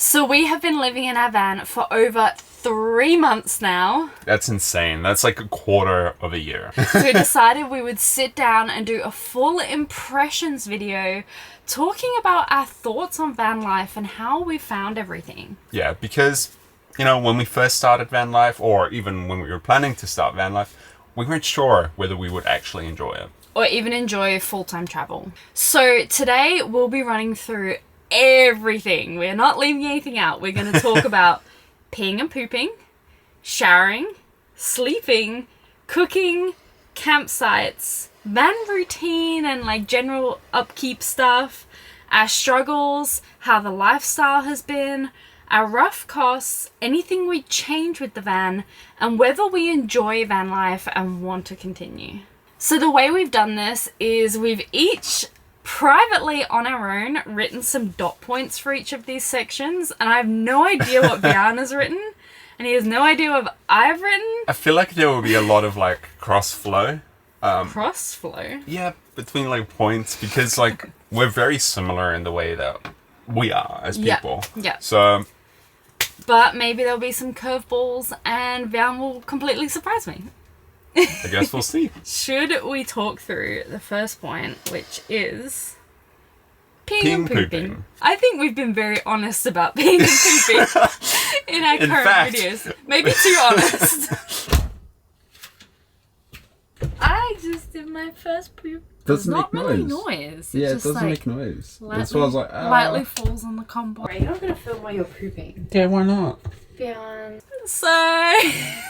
So we have been living in our van for over 3 months now. That's insane. That's like a quarter of a year. So we decided we would sit down and do a full impressions video talking about our thoughts on van life and how we found everything. Yeah, because, you know, when we first started van life, or even when we were planning to start van life, we weren't sure whether we would actually enjoy it. Or even enjoy full-time travel. So today we'll be running through everything. We're not leaving anything out. We're going to talk about peeing and pooping, showering, sleeping, cooking, campsites, van routine and like general upkeep stuff, our struggles, how the lifestyle has been, our rough costs, anything we change with the van, and whether we enjoy van life and want to continue. So the way we've done this is we've each privately on our own written some dot points for each of these sections, and I have no idea what Wehan has written, and he has no idea what I've written. I feel like there will be a lot of like cross flow. Cross flow? Yeah, between like points, because like we're very similar in the way that we are as people. Yeah. So, but maybe there'll be some curveballs and Wehan will completely surprise me. I guess we'll see. Should we talk through the first point, which is peeing Peeing, and pooping? pooping. I think we've been very honest about peeing and pooping in our current fact. videos. Maybe too honest. I just did my first poop. Doesn't It's not make really noise. noise. It's Yeah, it just doesn't like make noise. lightly, That's why I was like, lightly falls on the compost. You're not going to film while you're pooping. yeah, why not? Beyond. So,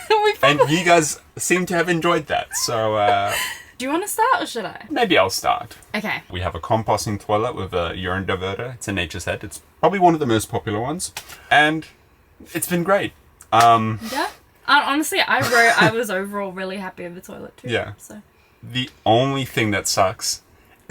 we And you guys seem to have enjoyed that, so do you want to start or should I? maybe I'll start. Okay. We have a composting toilet with a urine diverter. It's a Nature's Head. It's probably one of the most popular ones, and it's been great. Yeah. Honestly, I was overall really happy with the toilet too. Yeah. So The only thing that sucks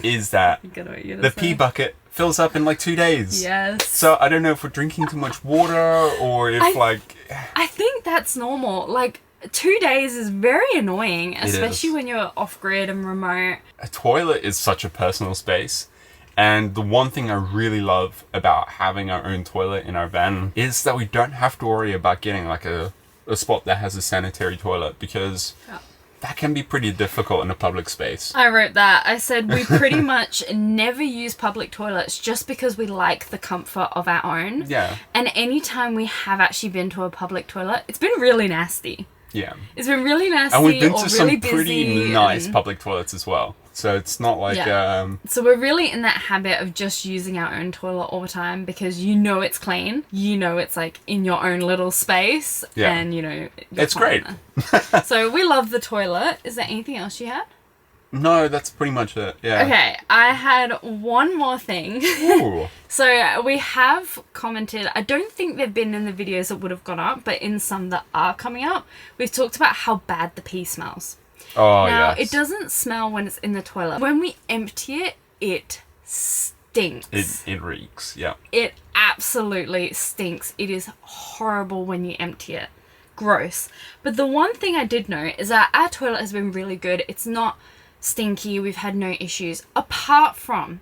is that you get what you're the gonna pee say. bucket fills up in like 2 days. Yes. So I don't know if we're drinking too much water or if I think that's normal. Like 2 days is very annoying, especially is. when you're off grid and remote. a toilet is such a personal space. And the one thing I really love about having our own toilet in our van is that we don't have to worry about getting like a spot that has a sanitary toilet, because Yeah. that can be pretty difficult in a public space. I wrote that. I said we pretty much never use public toilets just because we like the comfort of our own. Yeah. And anytime we have actually been to a public toilet, it's been really nasty. Yeah. It's been really nasty And we've been or to really some pretty busy nice and- public toilets as well. So it's not like, Yeah. So we're really in that habit of just using our own toilet all the time because you know it's clean. You know it's like in your own little space. Yeah. And you know... It's great. So we love the toilet. Is there anything else you had? no, that's pretty much it. Yeah. Okay, I had one more thing. Ooh. So we have commented, I don't think they've been in the videos that would have gone up, but in some that are coming up, we've talked about how bad the pee smells. Oh, Now, yes. it doesn't smell when it's in the toilet. When we empty it, it stinks. It reeks, yeah. It absolutely stinks. It is horrible when you empty it. Gross. But the one thing I did know is that our toilet has been really good. It's not stinky. We've had no issues. Apart from,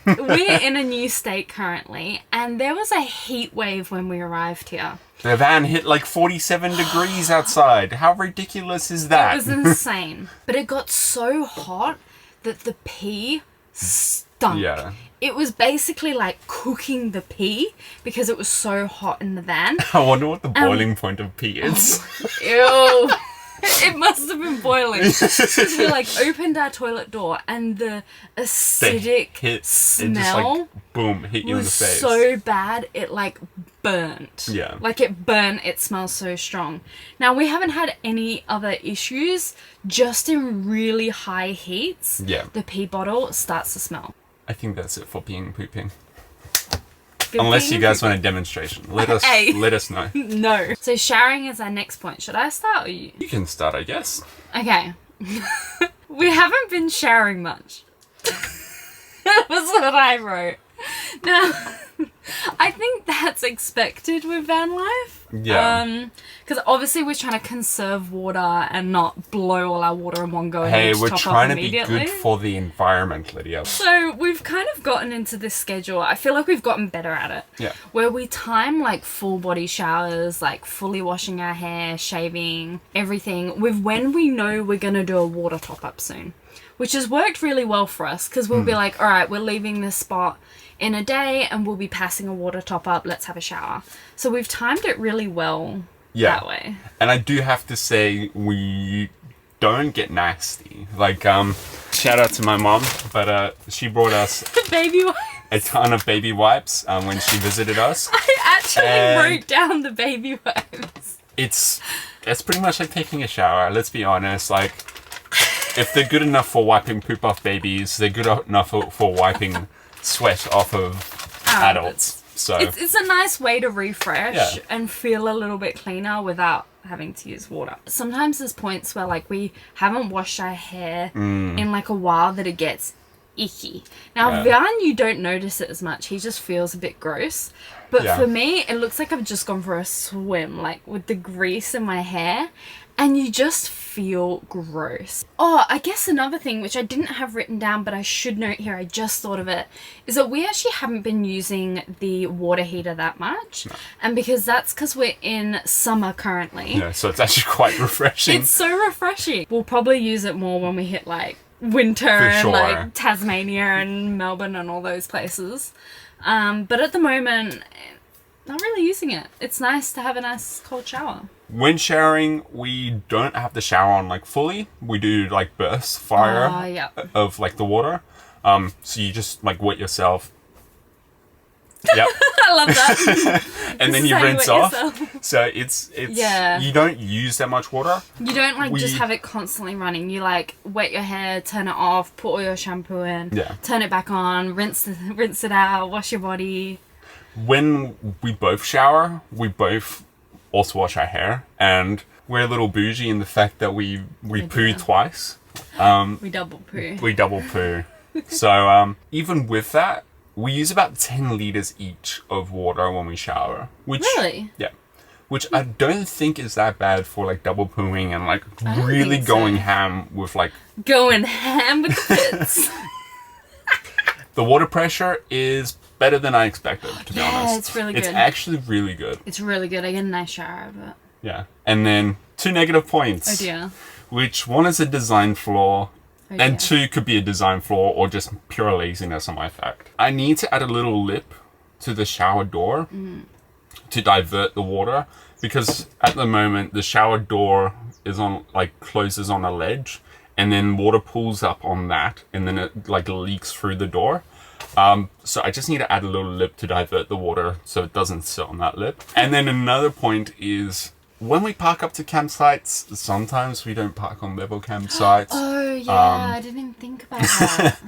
we're in a new state currently, and there was a heat wave when we arrived here. The van hit like 47 degrees outside. How ridiculous is that? It was insane. But it got so hot that the pee stunk. Yeah. It was basically like cooking the pee because it was so hot in the van. I wonder what the boiling point of pee is. Ew. It must have been boiling. Because we like opened our toilet door and the acidic It just smell like, boom, hit you in the was face. so bad it like burnt. Yeah. Like it burnt, it smells so strong. Now we haven't had any other issues, just in really high heats. Yeah. The pee bottle starts to smell. I think that's it for peeing and pooping. Good Unless peeing you and guys pooping. want a demonstration. Let us Hey. let us know. No. So showering is our next point. Should I start or you? You can start, I guess. Okay. We haven't been showering much. That was what I wrote. Now, I think that's expected with van life. Yeah. Because obviously we're trying to conserve water and not blow all our water in one go. Hey, and we're top trying up to be immediately. good for the environment, Lydia. So we've kind of gotten into this schedule. I feel like we've gotten better at it. Yeah. Where we time like full body showers, like fully washing our hair, shaving, everything with when we know we're going to do a water top up soon. Which has worked really well for us because we'll be like, all right, we're leaving this spot in a day and we'll be passing a water top up. Let's have a shower. So we've timed it really well that way. And I do have to say, we don't get nasty. Like, shout out to my mom, but she brought us Baby wipes. a ton of baby wipes when she visited us. I actually wrote down the baby wipes. It's pretty much like taking a shower. Let's be honest. Like, if they're good enough for wiping poop off babies, they're good enough for wiping sweat off of adults. So it's a nice way to refresh and feel a little bit cleaner without having to use water. Sometimes there's points where like we haven't washed our hair in like a while that it gets icky. Now Vian, you don't notice it as much. He just feels a bit gross. But for me, it looks like I've just gone for a swim, like with the grease in my hair. And you just feel gross. Oh, I guess another thing, which I didn't have written down, but I should note here, I just thought of it, is that we actually haven't been using the water heater that much. No. And because we're in summer currently. Yeah, so it's actually quite refreshing. It's so refreshing. We'll probably use it more when we hit like winter and like Tasmania and Melbourne and all those places. But at the moment, not really using it. It's nice to have a nice cold shower. When showering, we don't have the shower on like fully. We do like bursts fire of like the water. So you just like wet yourself. Yep. I love that. And then you rinse off. So it's you don't use that much water. You don't like just have it constantly running. You like wet your hair, turn it off, put all your shampoo in, turn it back on, rinse it out, wash your body. When we both shower, we both also wash our hair, and we're a little bougie in the fact that we poo twice. We double poo. So even with that, we use about 10 liters each of water when we shower. Really? Yeah. Which I don't think is that bad for like double pooing and like really going ham with like... Going ham with the bits. The water pressure is better than I expected, to be honest. Yeah, it's really good. It's actually really good. It's really good. I get a nice shower of it. Yeah. And then 2 negative points. Oh dear. Which one is a design flaw, and 2 could be a design flaw or just pure laziness on my fact. I need to add a little lip to the shower door to divert the water, because at the moment the shower door is on closes on a ledge, and then water pools up on that, and then it like leaks through the door. So I just need to add a little lip to divert the water so it doesn't sit on that lip. And then another point is, when we park up to campsites, sometimes we don't park on level campsites. Oh yeah, I didn't even think about that.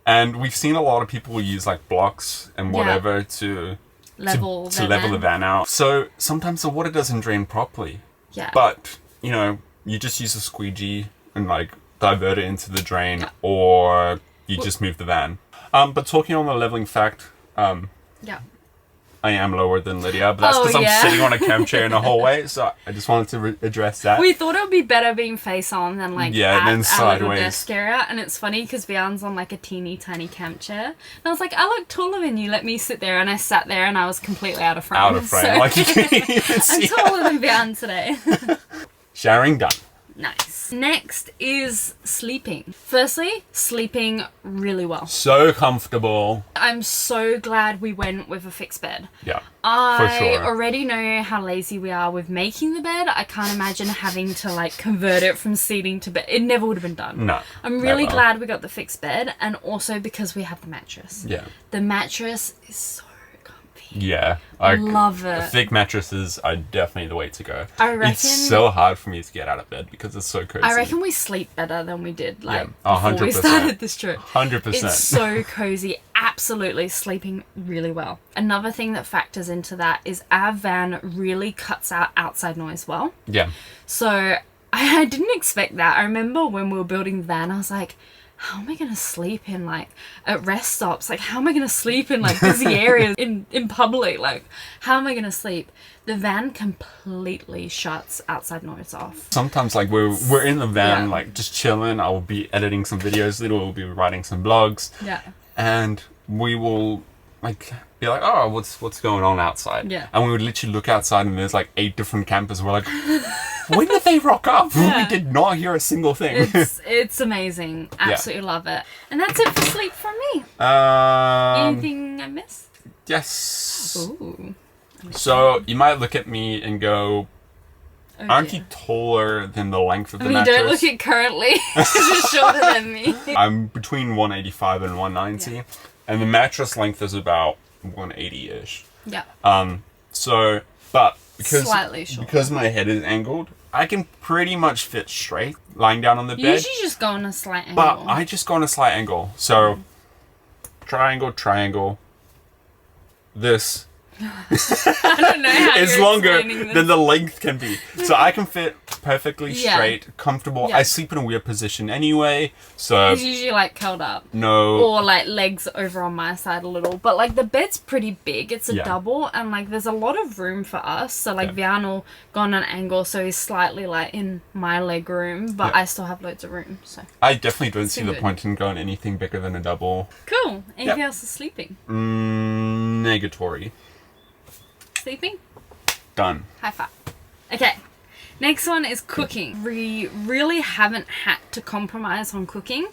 And we've seen a lot of people use like blocks and whatever to level the van out. So sometimes the water doesn't drain properly. Yeah. But, you just use a squeegee and like divert it into the drain, or you just move the van. But talking on the leveling fact, I am lower than Lydia, but that's because I'm sitting on a camp chair in a hallway, so I just wanted to address that. We thought it would be better being face on than like then sideways. Desk area, and it's funny because Vian's on like a teeny tiny camp chair, and I was like, I look taller than you, let me sit there, and I sat there and I was completely out of frame. Out of frame, so like you can't even see. I'm taller than Vian today. Showering done. Nice. Next is sleeping. Firstly, sleeping really well. So comfortable. I'm so glad we went with a fixed bed. Yeah, for sure. I already know how lazy we are with making the bed. I can't imagine having to like convert it from seating to bed. It never would have been done. No. I'm really glad we got the fixed bed, and also because we have the mattress. Yeah. The mattress is so Yeah, I love it. Thick mattresses are definitely the way to go. I reckon it's so hard for me to get out of bed because it's so cozy. I reckon we sleep better than we did before we started this trip. 100%. It's so cozy. Absolutely sleeping really well. Another thing that factors into that is our van really cuts out outside noise well. Yeah. So I didn't expect that. I remember when we were building the van, I was like, how am I going to sleep in, like, at rest stops? Like, how am I going to sleep in, like, busy areas in public? Like, how am I going to sleep? The van completely shuts outside noise off. Sometimes, like, we're in the van, Yeah. like, just chilling. I will be editing some videos. Lydia will be writing some blogs. Yeah. And we will, like, be like, oh, what's going on outside? Yeah. And we would literally look outside and there's, like, 8 different campers. We're like, when did they rock up? Yeah. We did not hear a single thing. It's amazing. Absolutely love it. And that's it for sleep from me. Anything I missed? Yes. Ooh. So you might look at me and go, Oh, aren't dear. you taller than the length of the I mean, mattress? don't look at currently. You're shorter than me. I'm between 185 and 190. Yeah. And the mattress length is about 180-ish. Yeah. So, but Slightly shorter. because my head is angled, I can pretty much fit straight lying down on the You bed. usually just go on a slight angle. But I just go on a slight angle. So, triangle. This I don't know how is you're longer explaining this. than the length can be. So I can fit perfectly Yeah. straight, comfortable. Yeah. I sleep in a weird position anyway. So, It's usually like curled up. no. Or like legs over on my side a little. But like the bed's pretty big. It's a Yeah. double and like there's a lot of room for us. So like Yeah. Vian will go on an angle so he's slightly like in my leg room. But Yeah. I still have loads of room. So I definitely don't see been the good. point in going anything bigger than a double. cool. Anything Yep. else for sleeping? Negatory. Sleeping? Done. High five. Okay. Next one is cooking. We really haven't had to compromise on cooking.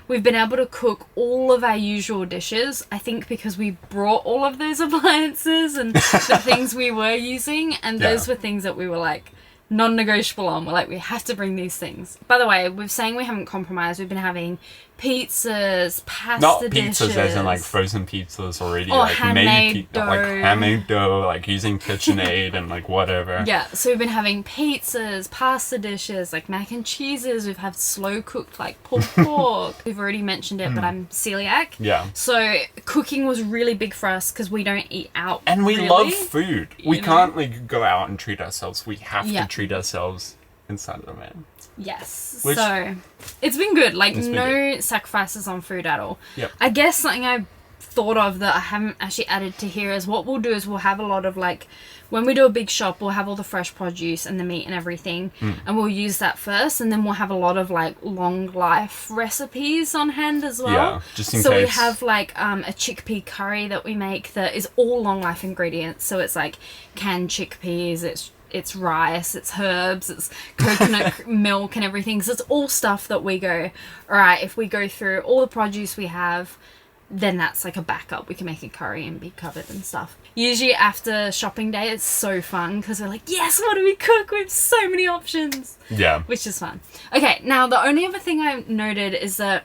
We've been able to cook all of our usual dishes, I think because we brought all of those appliances and the things we were using, and those Yeah. were things that we were like non-negotiable on. We're like, we have to bring these things. By the way, we're saying we haven't compromised. We've been having pizzas, pasta Not dishes. pizzas as in like frozen pizzas already, Or like handmade made like dough. handmade dough, like using KitchenAid and like whatever. Yeah, so we've been having pizzas, pasta dishes, like mac and cheeses. We've had slow cooked like pulled pork. We've already mentioned it, but I'm celiac. Yeah. So cooking was really big for us because we don't eat out. And we really. love food. We You know? can't like go out and treat ourselves. We have Yeah. to treat ourselves inside of the van. Yes. Which- So it's been good. Like It's been no sacrifices on food at all. Yep. I guess something I thought of that I haven't actually added to here is what we'll do is we'll have a lot of like when we do a big shop we'll have all the fresh produce and the meat and everything and we'll use that first and then we'll have a lot of like long life recipes on hand as well. Yeah, just in so we case. have like a chickpea curry that we make that is all long life ingredients. So it's like canned chickpeas, it's rice, it's herbs, it's coconut milk and everything. So it's all stuff that we go, all right, if we go through all the produce we have, then that's like a backup. We can make a curry and be covered and stuff. Usually after shopping day, it's so fun because we're like, yes, what do we cook? We have so many options, Yeah. which is fun. Okay, now the only other thing I noted is that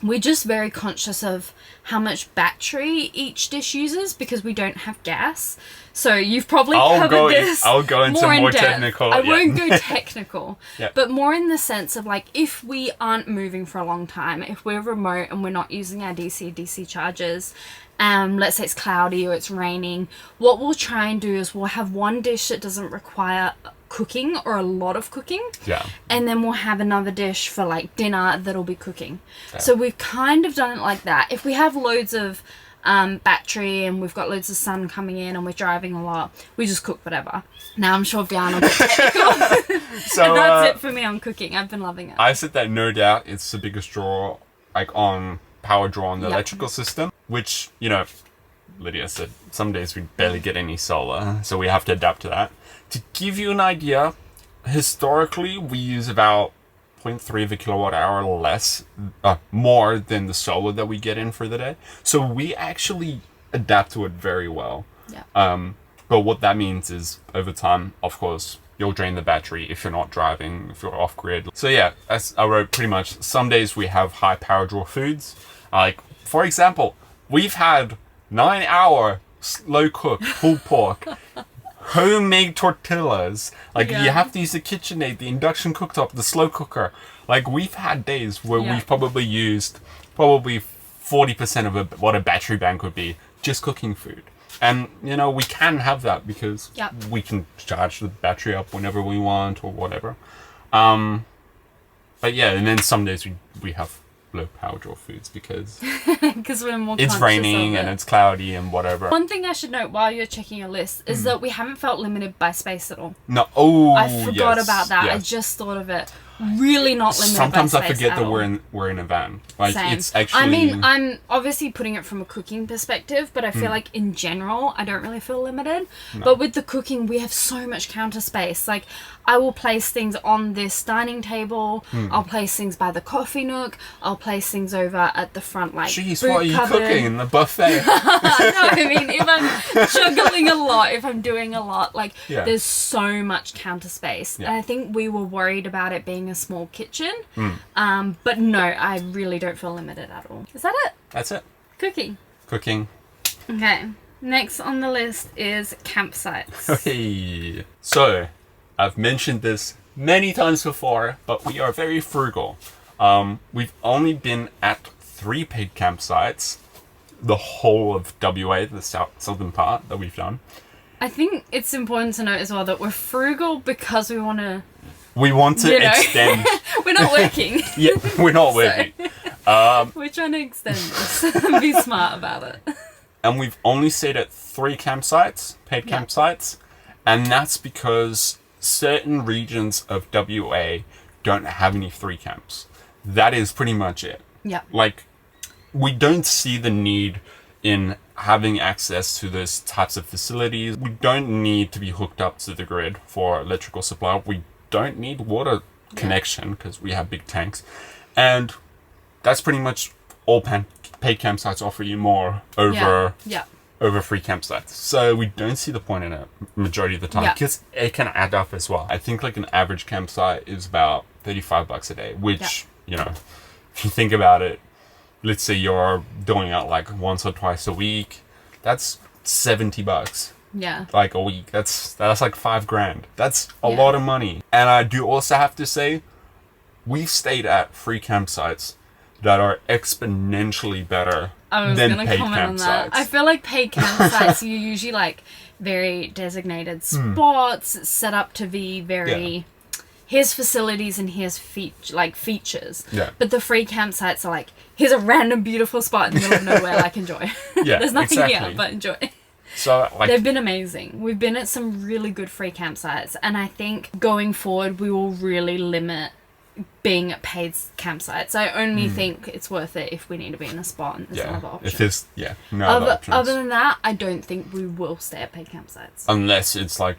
we're just very conscious of how much battery each dish uses because we don't have gas. So you've probably covered this. I'll go into more in depth. technical. I yeah. won't go technical, Yeah. but more in the sense of like if we aren't moving for a long time, if we're remote and we're not using our DC chargers, let's say it's cloudy or it's raining, what we'll try and do is we'll have one dish that doesn't require cooking or a lot of cooking. Yeah. And then we'll have another dish for like dinner that'll be cooking. So we've kind of done it like that. If we have loads of battery and we've got loads of sun coming in and we're driving a lot, we just cook whatever. Now I'm sure Vian will get technical. So And that's it for me on cooking. I've been loving it. I said that no doubt it's the biggest draw, like on power draw on the Yep. electrical system, which, you know, Lydia said some days we barely get any solar, so we have to adapt to that. To give you an idea, historically we use about 0.3 of a kilowatt hour less, more than the solar that we get in for the day. So we actually adapt to it very well. Yeah. But what that means is over time, of course, you'll drain the battery if you're not driving, if you're off grid. So yeah, as I wrote pretty much, some days we have high power draw foods. Like, for example, we've had 9-hour slow cooked pulled pork, homemade tortillas. Like, Yeah. you have to use the KitchenAid, the induction cooktop, the slow cooker. Like, we've had days where Yeah. we've probably used 40% of what a battery bank would be just cooking food. And, you know, we can have that because Yep. we can charge the battery up whenever we want or whatever. But yeah, and then some days we have low power draw foods because Because we're more it's conscious raining of and it. it's cloudy and whatever. One thing I should note while you're checking your list is that we haven't felt limited by space at all. No, oh, I forgot yes, about that. I yes. just thought of it. Really not limited Sometimes by I space forget at that all. we're in a van. Like Same. it's actually. I mean, I'm obviously putting it from a cooking perspective, but I feel like in general, I don't really feel limited. No. But with the cooking, we have so much counter space. Like, I will place things on this dining table. I'll place things by the coffee nook. I'll place things over at the front, like, Jeez, boot what are you cupboard. cooking in the buffet? No, I mean, if I'm juggling a lot, if I'm doing a lot, like, Yeah. there's so much counter space. Yeah. And I think we were worried about it being a small kitchen. But no, I really don't feel limited at all. Is that it? That's it. Cooking. Cooking. Okay. Next on the list is campsites. Hey. So, I've mentioned this many times before, but we are very frugal. We've only been at 3 paid campsites, the whole of WA, the southern part that we've done. I think it's important to note as well that we're frugal because we want to... We want to You know. extend. We're not working. Yeah, we're not So- working. We're trying to extend this and be smart about it. And we've only stayed at 3 campsites, paid Yeah. campsites, and that's because certain regions of WA don't have any 3 camps. That is pretty much it. Yeah. Like, we don't see the need in having access to those types of facilities. We don't need to be hooked up to the grid for electrical supply. We don't need water connection because we have big tanks. And that's pretty much all paid campsites offer you more over Yeah. over free campsites. So we don't see the point in it majority of the time Yeah. because it can add up as well. I think like an average campsite is about $35 a day, which, you know, if you think about it, let's say you're doing it like once or twice a week, that's $70 Yeah. like a week. That's like $5,000. That's a Yeah. lot of money. And I do also have to say, we've stayed at free campsites that are exponentially better I was than going to paid comment on that. campsites. I feel like paid campsites, you usually like very designated spots set up to be very... Here's facilities and here's features. Yeah. But the free campsites are like, here's a random beautiful spot in the middle of nowhere, like enjoy. Yeah, There's nothing exactly. here, but enjoy. So like They've been amazing. We've been at some really good free campsites, and I think going forward we will really limit being at paid campsites. I only think it's worth it if we need to be in a spot and there's no other option. if there's no other options. Other than that, I don't think we will stay at paid campsites. Unless it's like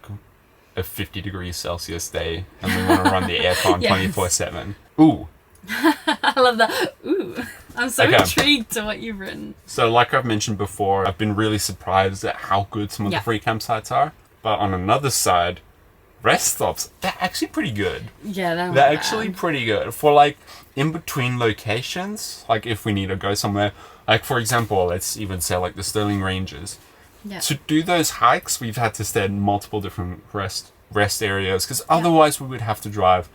a 50 degrees Celsius day and we want to run the aircon Yes. 24/7. Ooh. I love that. Ooh. I'm so Okay. intrigued to what you've written. So like I've mentioned before, I've been really surprised at how good some of Yeah. the free campsites are. But on another side, rest stops, they're actually pretty good. Yeah, They're actually pretty good for like in between locations. Like if we need to go somewhere, like for example, let's even say like the Stirling Ranges. Yeah. To do those hikes, we've had to stay at multiple different rest areas because otherwise we would have to drive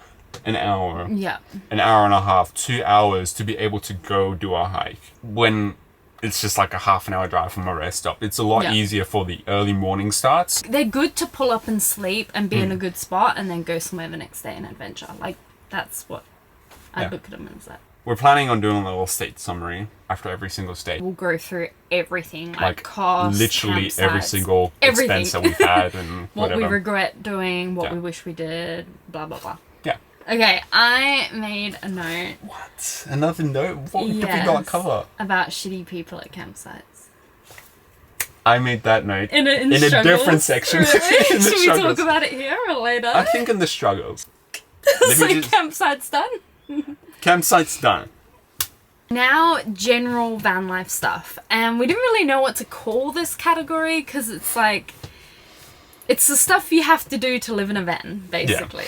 an hour, Yeah. an hour and a half, 2 hours to be able to go do a hike. When it's just like a half an hour drive from a rest stop, it's a lot Yeah. easier for the early morning starts. They're good to pull up and sleep and be in a good spot and then go somewhere the next day and adventure. Like, that's what I Yeah. look at them as that. We're planning on doing a little state summary after every single state. We'll go through everything, like Like costs, literally every campsites, single everything. expense that we've had and what whatever. we regret doing, what Yeah. we wish we did, blah, blah, blah. Yeah. Okay, I made a note What? Another note? What did we Yes. not cover? about shitty people at campsites. I made that note In a struggles? different section. Really? In the Should we struggles. talk about it here or later? I think in the struggles. Let So me just- campsite's done. Campsite's done. Now, general van life stuff. And we didn't really know what to call this category because it's like... It's the stuff you have to do to live in a van, basically.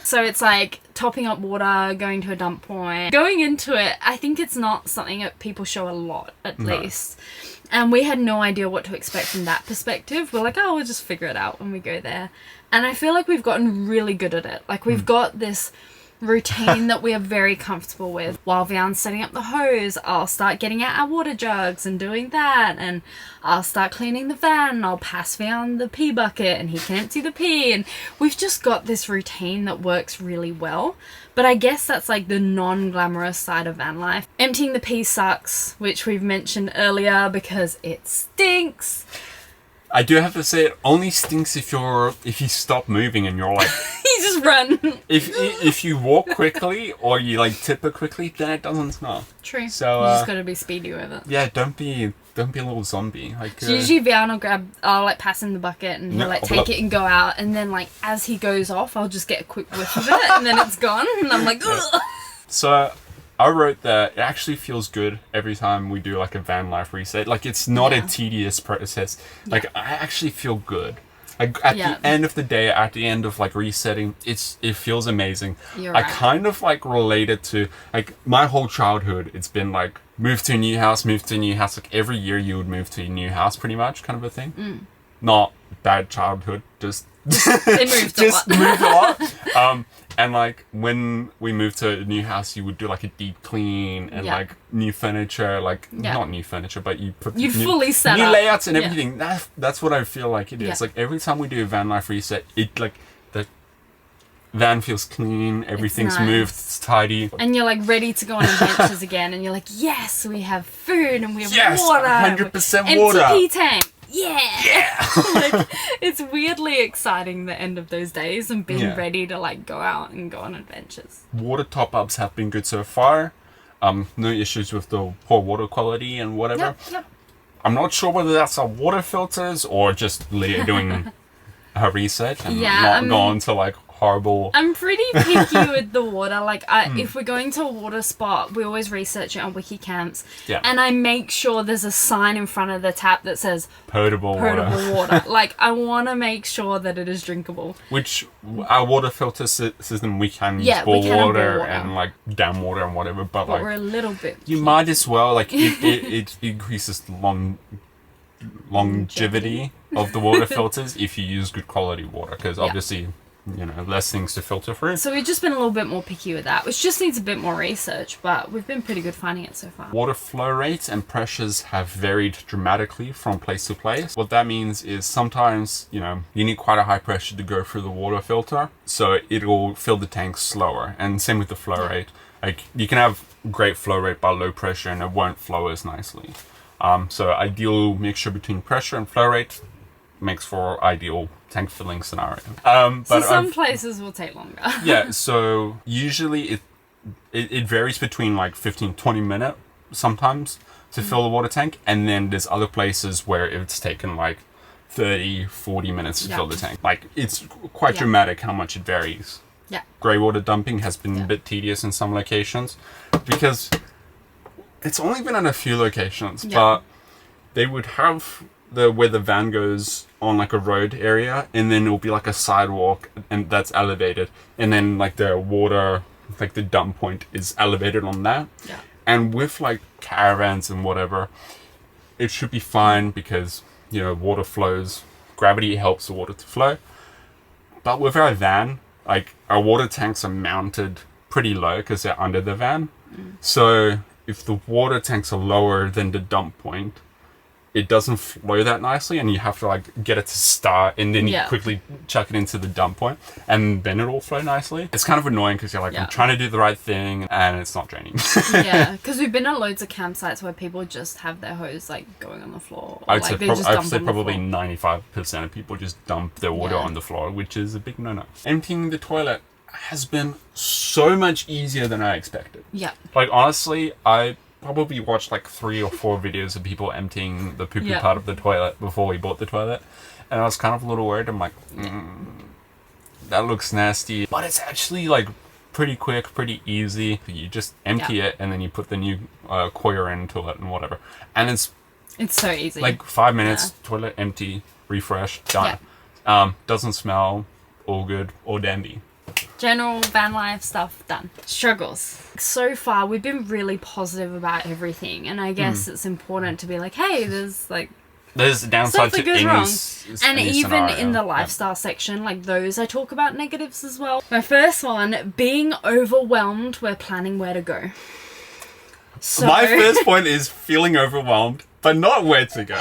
So it's like topping up water, going to a dump point. Going into it, I think it's not something that people show a lot, at least. And we had no idea what to expect from that perspective. We're like, oh, we'll just figure it out when we go there. And I feel like we've gotten really good at it. Like, we've got this routine that we are very comfortable with. While Vian's setting up the hose, I'll start getting out our water jugs and doing that, and I'll start cleaning the van, and I'll pass Vian the pee bucket and he can empty the pee, and we've just got this routine that works really well. But I guess that's like the non-glamorous side of van life. Emptying the pee sucks, which we've mentioned earlier, because it stinks. I do have to say, it only stinks if you stop moving and you're like... You just run. If you walk quickly or you like tip it quickly, then it doesn't smell. True. So you just gotta be speedy with it. Yeah, don't be a little zombie. Like so usually Vian will I'll like pass him the bucket and he'll like take it and go out, and then like as he goes off, I'll just get a quick whiff of it and then it's gone, and I'm like, ugh. So I wrote that it actually feels good every time we do like a van life reset. Like it's not a tedious process. Like I actually feel good. Like at the end of the day, at the end of like resetting, it feels amazing. I kind of like relate it to like my whole childhood. It's been like move to a new house. Like every year you would move to a new house, pretty much, kind of a thing. Not bad childhood, just moved a lot. And like when we moved to a new house, you would do like a deep clean and like new furniture, like not new furniture, but you put fully set new up layouts and everything. That's what I feel like it is. Like every time we do a van life reset, it like the van feels clean, everything's moved, it's tidy, and you're like ready to go on adventures again. And you're like, yes, we have food and we have water, 100% water, empty pee tank. Yeah. Like, it's weirdly exciting, the end of those days, and being ready to like go out and go on adventures. Water top-ups have been good so far. No issues with the poor water quality and whatever. Yep. I'm not sure whether that's our water filters or just Lydia doing her research and not going to like horrible... I'm pretty picky with the water. Like, if we're going to a water spot, we always research it on Wikicamps. Yeah. And I make sure there's a sign in front of the tap that says potable water. Like, I want to make sure that it is drinkable. Which, our water filter system, we can use bore water and like dam water and whatever, but like... we're a little bit... You might as well, like, it increases the longevity of the water filters if you use good quality water, because obviously... you know, less things to filter through. So we've just been a little bit more picky with that, which just needs a bit more research, but we've been pretty good finding it so far. Water flow rates and pressures have varied dramatically from place to place. What that means is sometimes, you know, you need quite a high pressure to go through the water filter, so it'll fill the tank slower. And same with the flow rate. Like, you can have great flow rate by low pressure and it won't flow as nicely. So ideal mixture between pressure and flow rate makes for ideal tank filling scenario. So some places will take longer. Yeah, so usually it varies between like 15-20 minutes sometimes to fill the water tank, and then there's other places where it's taken like 30-40 minutes to fill the tank. Like, it's quite dramatic how much it varies. Yeah. Grey water dumping has been a bit tedious in some locations because it's only been in a few locations, but they would have where the van goes on like a road area, and then it'll be like a sidewalk and that's elevated, and then like the water, like the dump point is elevated on that. Yeah. And with like caravans and whatever, it should be fine because, you know, water flows, gravity helps the water to flow. But with our van, like, our water tanks are mounted pretty low because they're under the van. So if the water tanks are lower than the dump point, it doesn't flow that nicely, and you have to like get it to start, and then you quickly chuck it into the dump point, and then it'll flow nicely. It's kind of annoying because you're like, I'm trying to do the right thing, and it's not draining. Yeah, because we've been at loads of campsites where people just have their hose like going on the floor. Or, I'd say probably 95% of people just dump their water on the floor, which is a big no-no. Emptying the toilet has been so much easier than I expected. Yeah. Like, honestly, I probably watched like 3 or 4 videos of people emptying the poo-poo part of the toilet before we bought the toilet, and I was kind of a little worried. I'm like, that looks nasty, but it's actually like pretty quick, pretty easy. You just empty it, and then you put the new coir into it and whatever, and it's so easy. Like 5 minutes, toilet empty, refresh, done. Doesn't smell, all good, all dandy. General van life stuff done. Struggles. So far, we've been really positive about everything, and I guess it's important to be like, hey, there's like There's a downside Something to goes any wrong. s- And any even scenario. in the lifestyle section, like those, I talk about negatives as well. My first one, being overwhelmed when planning where to go. So, My first point is feeling overwhelmed, but not where to go.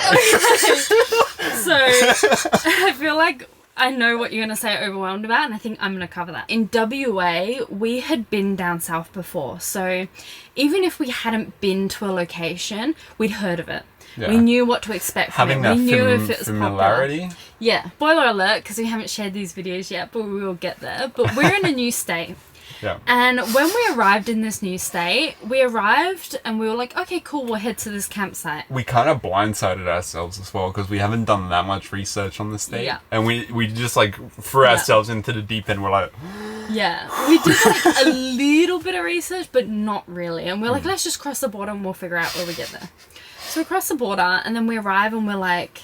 So I feel like I know what you're going to say overwhelmed about, and I think I'm going to cover that. In WA, we had been down south before, so even if we hadn't been to a location, we'd heard of it. Yeah. We knew what to expect from Having it. that We knew if it was familiarity. popular. Yeah. Spoiler alert, because we haven't shared these videos yet, but we will get there. But we're in a new state. Yeah. And when we arrived in this new state, we arrived and we were like, okay, cool, we'll head to this campsite. We kind of blindsided ourselves as well because we haven't done that much research on the state. Yeah. And we just like threw ourselves into the deep end. We're like, Yeah, we did like a little bit of research, but not really. And we're like, let's just cross the border and we'll figure out where we get there. So we cross the border and then we arrive and we're like,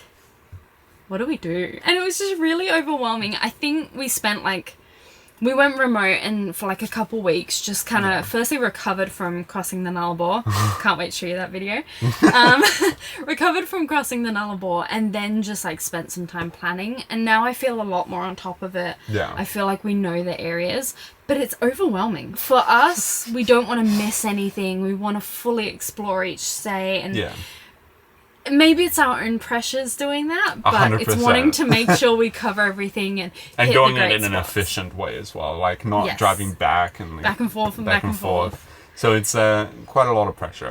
what do we do? And it was just really overwhelming. I think we spent like, we went remote and for like a couple weeks, just kind of firstly recovered from crossing the Nullarbor. Can't wait to show you that video. Recovered from crossing the Nullarbor and then just like spent some time planning. And now I feel a lot more on top of it. Yeah. I feel like we know the areas, but it's overwhelming. For us, we don't want to miss anything. We want to fully explore each state. And yeah. maybe it's our own pressures doing that, but 100%. it's wanting to make sure we cover everything and hit doing the it great in an spots. efficient way as well. Like not Yes. driving back and like, Back and forth and back and forth. So it's quite a lot of pressure.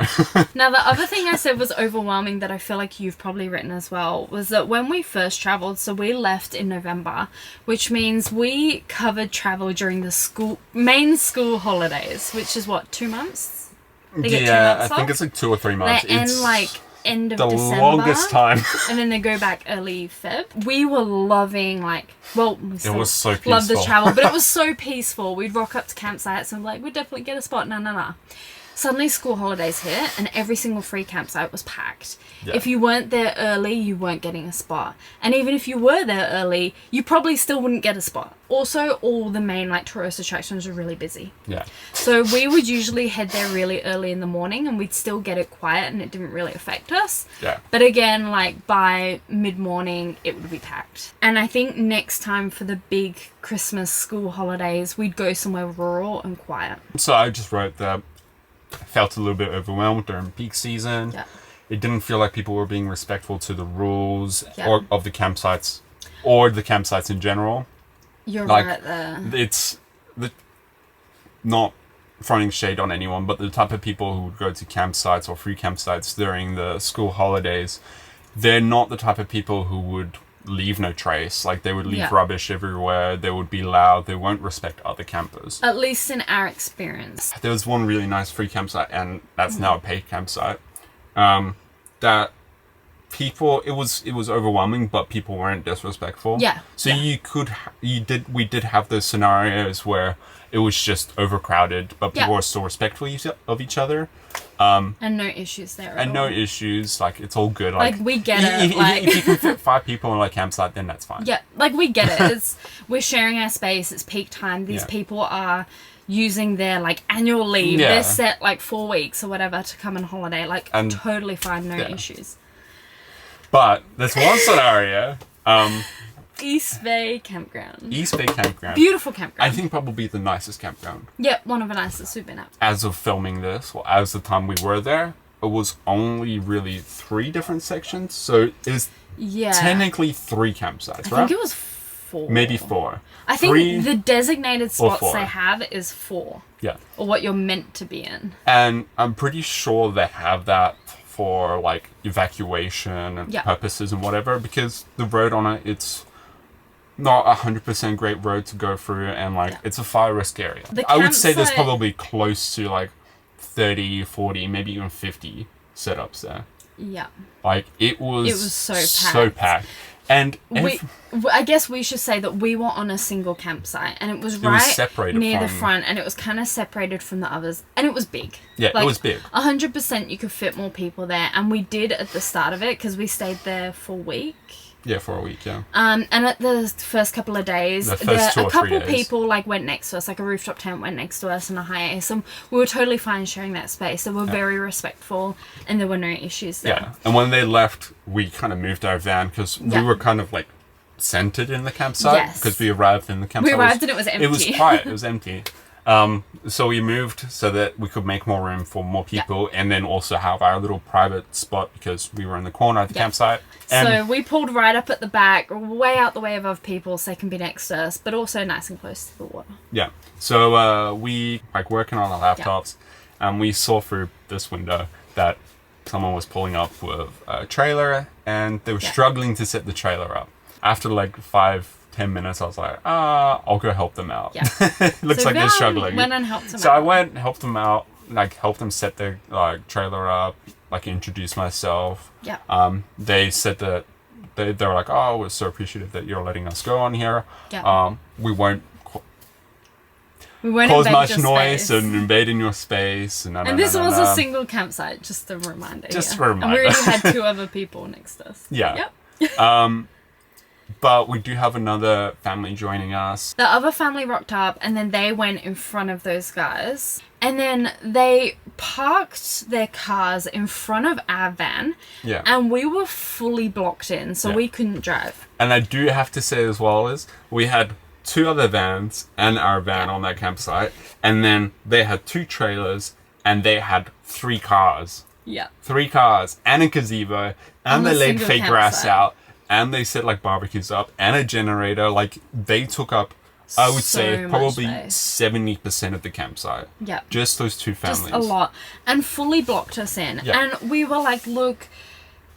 Now, the other thing I said was overwhelming that I feel like you've probably written as well was that when we first travelled, so we left in November, which means we covered travel during the main school holidays, which is what, 2 months? They get 2 yeah, months I think off? it's like 2 or 3 months. They end It's like end of the December. longest time. And then they go back early Feb. We were loving we still was so loved the peaceful. travel, but it was so peaceful. We'd rock up to campsites and we'd definitely get a spot. No. Suddenly school holidays hit and every single free campsite was packed. Yeah. If you weren't there early, you weren't getting a spot. And even if you were there early, you probably still wouldn't get a spot. Also, all the main tourist attractions are really busy. Yeah. So we would usually head there really early in the morning and we'd still get it quiet and it didn't really affect us. Yeah. But again, by mid-morning, it would be packed. And I think next time for the big Christmas school holidays, we'd go somewhere rural and quiet. So I just wrote that I felt a little bit overwhelmed during peak season. Yeah. It didn't feel like people were being respectful to the rules Yeah. or of the campsites or the campsites in general. You're Like, right there. It's not throwing shade on anyone, but the type of people who would go to campsites or free campsites during the school holidays, they're not the type of people who would leave no trace. Like, they would leave Yeah. rubbish everywhere. They would be loud. They won't respect other campers. At least in our experience. There was one really nice free campsite, and that's now a paid campsite. That people, it was overwhelming, but people weren't disrespectful. Yeah. So yeah. we did have those scenarios where it was just overcrowded, but people Yeah. were still respectful of each other. And no issues there at And no all. issues. Like, it's all good. We get it. If you can fit 5 people in a campsite, then that's fine. Yeah, we get it. We're sharing our space. It's peak time. These Yeah. people are using their annual leave. Yeah. They're set 4 weeks or whatever to come on holiday. And- totally fine, no yeah. issues. But there's one scenario. East Bay Campground. East Bay Campground. Beautiful campground. I think probably the nicest campground. Yeah, one of the nicest we've been at. As of filming this, or as the time we were there, it was only really 3 different sections. So it's Yeah. technically 3 campsites, I right? think it was 4. Maybe 4. I think 3 the designated spots 4. they have is 4. Yeah. Or what you're meant to be in. And I'm pretty sure they have that for evacuation and Yeah. purposes and whatever, because the road on it's not 100% great road to go through, and it's a fire risk area. The I would say there's campsite- probably close to 30, 40, maybe even 50 setups there. Yeah. It was so packed. And I guess we should say that we were on a single campsite and it was was right separated near the from- front and it was kind of separated from the others and it was big. Yeah, it was big. 100% you could fit more people there and we did at the start of it because we stayed there for a week. Yeah, for a week, yeah. And at the first couple of days, The first 2 or a 3 couple days. people like went next to us, like a rooftop tent went next to us and a high ace, and we were totally fine sharing that space. They were very respectful, and there were no issues there. Yeah, and when they left, we kind of moved our van because we Yeah. were kind of like centered in the campsite. Yes. Because we arrived in the campsite. We arrived and it was empty. It was quiet. It was empty. So we moved so that we could make more room for more people, and then also have our little private spot because we were in the corner of the campsite. And So we pulled right up at the back, way out the way of other people so they can be next to us, but also nice and close to the water. yeah, so we like working on our laptops, and we saw through this window that someone was pulling up with a trailer, and they were struggling to set the trailer up. After like 5-10 minutes, I was like, I'll go help them out. Yeah. Looks So like they're Van struggling. went and helped them So out. I went, helped them out, like helped them set their like trailer up, like introduce myself. Yeah. They said that they were like, oh, we're so appreciative that you're letting us go on here. Yeah. We won't We won't cause invade much your noise space. and invade in your space. And this was a single campsite, just a reminder. Just yeah. a And we reminder. already had 2 other people next to us. Yeah. Yep. But we do have another family joining us. The other family rocked up, and then they went in front of those guys. And then they parked their cars in front of our van. Yeah. And we were fully blocked in, so Yeah. we couldn't drive. And I do have to say as well is we had 2 other vans and our van on that campsite, and then they had 2 trailers and they had 3 cars. Yeah. 3 cars and a gazebo, and On they a laid single fake grass campsite. out, and they set like barbecues up and a generator. Like they took up, I would So say, much probably space. 70% of the campsite. Yeah. Just those 2 families. Just a lot. And fully blocked us in. Yeah. And we were like, look,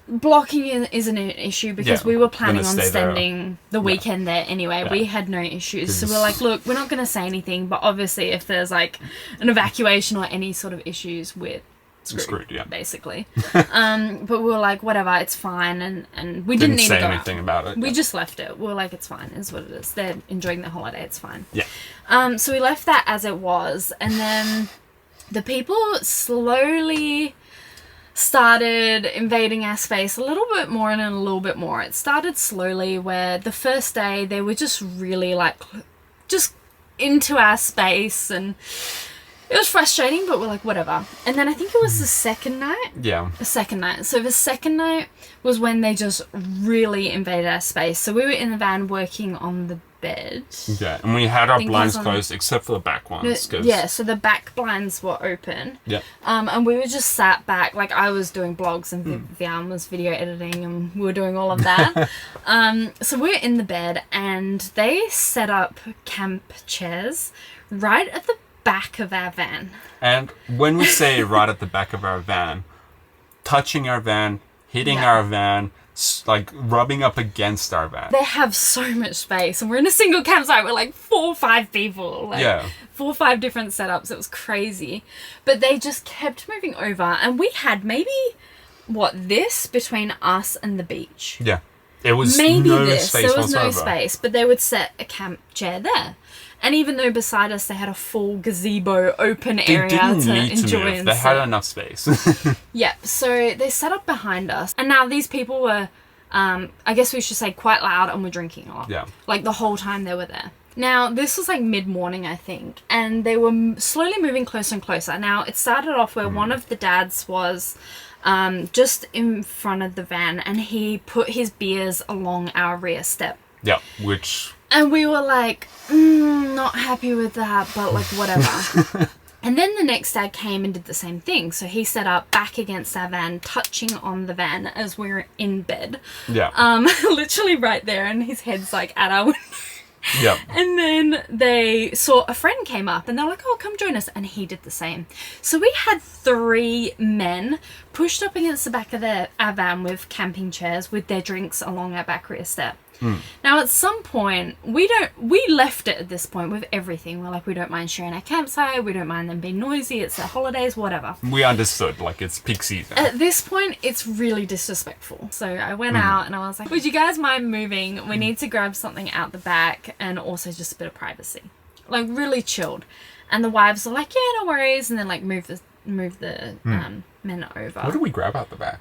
blocking isn't an issue because Yeah, we were we're planning gonna on stay there. spending the weekend there anyway. Yeah. We had no issues. So This we're like, look, we're not going to say anything, but obviously if there's like an evacuation or any sort of issues, we're screwed, yeah. basically. But we were like, whatever, it's fine. And we didn't need say to go anything out. about it. We yeah. just left it. We were like, it's fine, is what it is. They're enjoying their holiday, it's fine. Yeah. So we left that as it was, and then the people slowly started invading our space a little bit more and a little bit more. It started slowly, where the first day they were just really like just into our space, and it was frustrating, but we're like, whatever. And then I think it was the second night. Yeah. The second night. So the second night was when they just really invaded our space. So we were in the van working on the bed. Yeah, and we had our think blinds it was on- closed except for the back ones. 'Cause- Yeah, so the back blinds were open. Yeah. And we were just sat back, like I was doing blogs and Vian was video editing, and we were doing all of that. So we were in the bed, and they set up camp chairs right at the back of our van. And when we say right at the back of our van, touching our van, hitting Yeah. our van, like rubbing up against our van. They have so much space, and we're in a single campsite with like 4 or 5 people. Like, Yeah. 4 or 5 different setups. It was crazy. But they just kept moving over, and we had maybe, this between us and the beach. Yeah. It was Maybe no this. space There was no whatsoever. space, but they would set a camp chair there. And even though beside us they had a full gazebo open They area didn't to need to enjoy move. and They had sit. enough space. Yeah, so they set up behind us. And now these people were, I guess we should say, quite loud, and were drinking a lot. Yeah. Like the whole time they were there. Now, this was like mid-morning, I think, and they were slowly moving closer and closer. Now, it started off where one of the dads was just in front of the van, and he put his beers along our rear step. Yeah, which... And we were like, not happy with that, but like, whatever. And then the next dad came and did the same thing. So he set up back against our van, touching on the van as we were in bed. Yeah. Literally right there, and his head's like at our window. Yeah. And then they saw a friend came up, and they're like, oh, come join us. And he did the same. So we had 3 men pushed up against the back of our van with camping chairs with their drinks along our back rear step. Now, at some point, we left it at this point with everything. We're like, we don't mind sharing our campsite. We don't mind them being noisy. It's their holidays, whatever. We understood, like, it's peak season. At this point, it's really disrespectful. So I went out and I was like, would you guys mind moving? We need to grab something out the back, and also just a bit of privacy. Like, really chilled. And the wives were like, yeah, no worries. And then, like, move the men over. What did we grab out the back?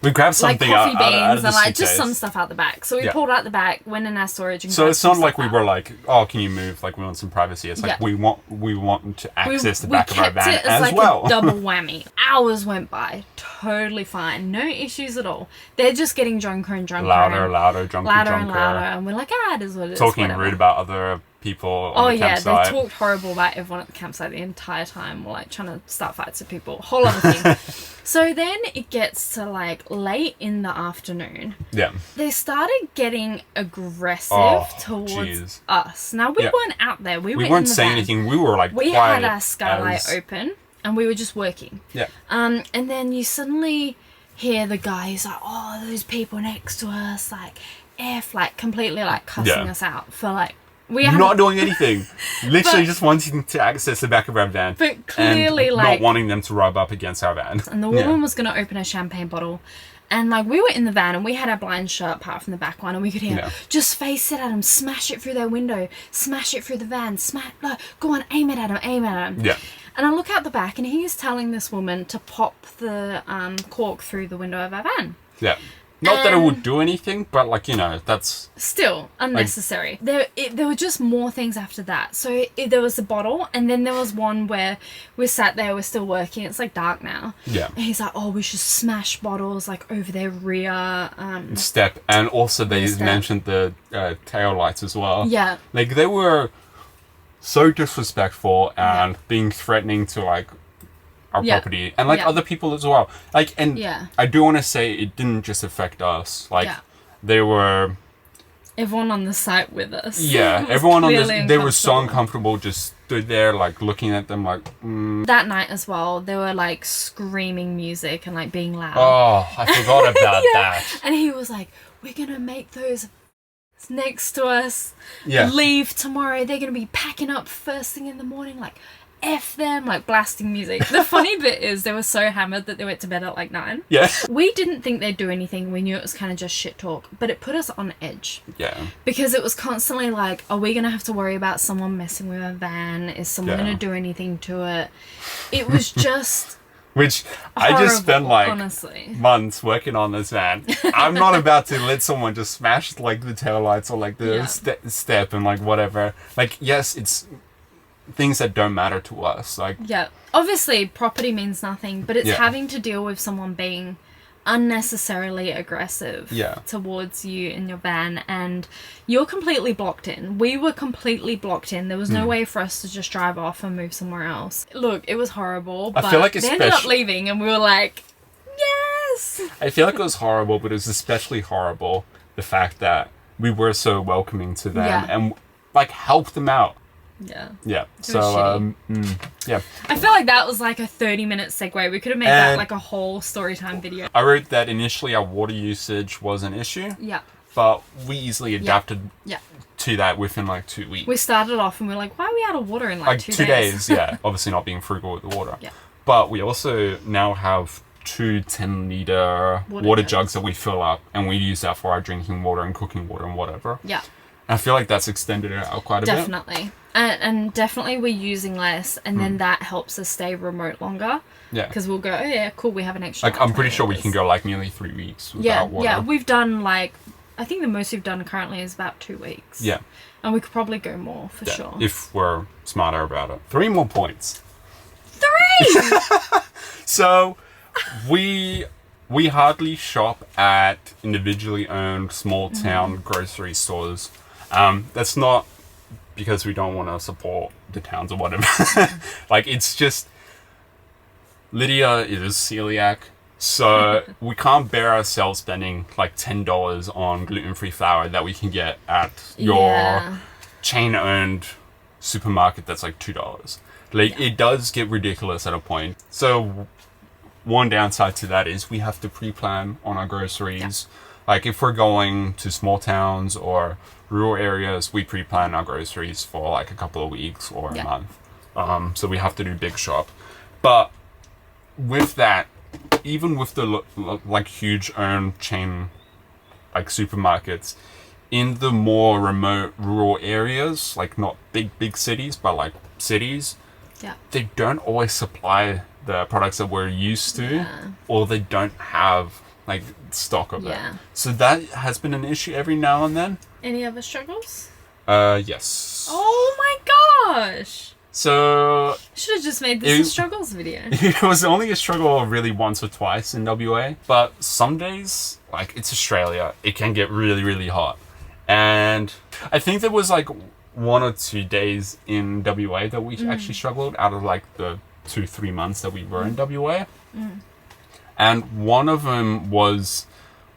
We grabbed something like coffee out beans of the and like just suitcase. some stuff out the back. So we pulled out the back, went in our storage, and So grabbed it's some not like stuff we out. were like, oh, can you move? Like we want some privacy. It's like we want to access the back of our van We kept it as as like well. a double whammy. Hours went by, totally fine, no issues at all. They're just getting drunker and drunker. Louder and louder, drunker and drunker. And louder, and we're like, it is what it is. Talking whatever. rude about other people on the campsite. They talked horrible about everyone at the campsite the entire time. We're like trying to start fights with people. Whole other thing. So then it gets to like late in the afternoon. Yeah. They started getting aggressive towards us. Now we weren't out there. We weren't saying van. anything. We were like We quiet had our skylight open and we were just working. Yeah. And then you suddenly hear the guy who's like, oh, those people next to us, like like completely like cussing us out for like not doing anything. Literally just wanting to access the back of our van. But clearly and like not wanting them to rub up against our van. And the woman was gonna open a champagne bottle. And like we were in the van and we had our blinds shut apart from the back one and we could hear just face it at them, smash it through their window, smash it through the van, go on, aim it at him, aim at him. Yeah. And I look out the back and he's telling this woman to pop the cork through the window of our van. Yeah. Not that it would do anything, but like, you know, that's... Still unnecessary. There were just more things after that. So there was a bottle and then there was one where we sat there, we're still working. It's like dark now. Yeah. And he's like, oh, we should smash bottles like over their rear... step. And also they mentioned the tail lights as well. Yeah. Like they were so disrespectful and being threatening to like our property and like other people as well. Like, and I do want to say it didn't just affect us. Like they were... Everyone on the site with us. Yeah, everyone on this, they were so uncomfortable, just stood there like looking at them like... That night as well, they were like screaming music and like being loud. Oh, I forgot about that. And he was like, we're going to make those next to us leave tomorrow. They're going to be packing up first thing in the morning, like... F them, like blasting music. The funny bit is they were so hammered that they went to bed at like 9. Yeah. We didn't think they'd do anything. We knew it was kind of just shit talk, but it put us on edge. Yeah. Because it was constantly like, are we going to have to worry about someone messing with our van? Is someone going to do anything to it? It was just... Which horrible, I just spent like honestly. months working on this van. I'm not about to let someone just smash like the taillights or like the step and like whatever. Like, yes, it's... things that don't matter to us, like obviously property means nothing, but it's having to deal with someone being unnecessarily aggressive towards you in your van, and you're completely blocked in. We were completely blocked in. There was no way for us to just drive off and move somewhere else. Look, it was horrible, but I feel like they ended up leaving and we were like, yes. I feel like it was horrible, but it was especially horrible the fact that we were so welcoming to them and like helped them out. Yeah. So, I feel like that was like a 30-minute segue. We could have made that like a whole story time video. I wrote that initially our water usage was an issue. Yeah. But we easily adapted to that within like 2 weeks. We started off and we were like, why are we out of water in like 2 days? Obviously not being frugal with the water. Yeah. But we also now have 2 10-litre water jugs that we fill up, and we use that for our drinking water and cooking water and whatever. Yeah. I feel like that's extended it out quite a bit. Definitely. And definitely we're using less, and then that helps us stay remote longer. Yeah. Because we'll go, oh yeah, cool, we have an extra... Like, I'm pretty sure we can go like nearly 3 weeks without water. Yeah, we've done like... I think the most we've done currently is about 2 weeks. Yeah. And we could probably go more, for sure. If we're smarter about it. 3 more points. 3! So, we hardly shop at individually owned small town grocery stores. That's not because we don't want to support the towns or whatever. Like, it's just... Lydia is celiac, so we can't bear ourselves spending like $10 on gluten-free flour that we can get at your chain-owned supermarket that's like $2. Like, it does get ridiculous at a point. So, one downside to that is we have to pre-plan on our groceries. Like, if we're going to small towns or rural areas, we pre-plan our groceries for like a couple of weeks or a month. So we have to do big shop. But with that, even with the like huge owned chain like supermarkets, in the more remote rural areas, like not big cities, but like cities, they don't always supply the products that we're used to, or they don't have like stock of it. Yeah. So that has been an issue every now and then. Any other struggles? Yes. Oh my gosh! So Should have just made this a struggles video. it was only a struggle really once or twice in WA, but some days, like it's Australia, it can get really, really hot. And I think there was like 1 or 2 days in WA that we actually struggled out of like the 2-3 months that we were in WA. And one of them was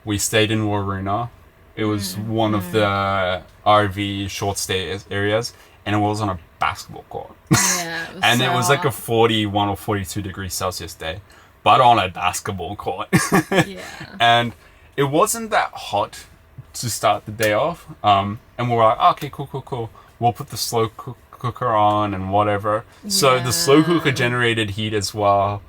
we stayed in Waruna. It was one of the RV short stay areas, and it was on a basketball court. Yeah, it was And so it was like a hot. 41 or 42 degrees Celsius day, but on a basketball court. Yeah. And it wasn't that hot to start the day off. And we were like, okay, cool. We'll put the slow cooker on and whatever. So the slow cooker generated heat as well.